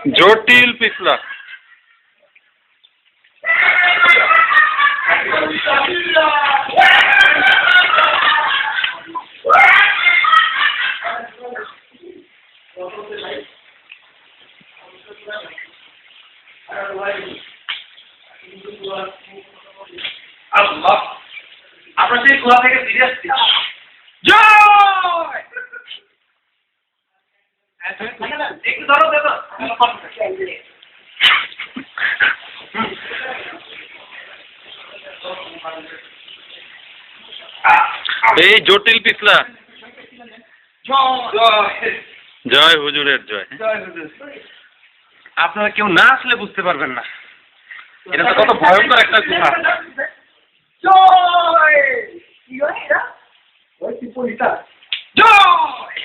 জটিল পিছলা। আমরা সেই কুয়া থেকে ফিরে আসছি। জয় একটু ধরো দেখো। এই জটিল পিছলা। জয় হুজুরের জয়। আপনারা কেউ না আসলে বুঝতে পারবেন না, এটা তো কত ভয়ঙ্কর একটা গুহা। জয় জয়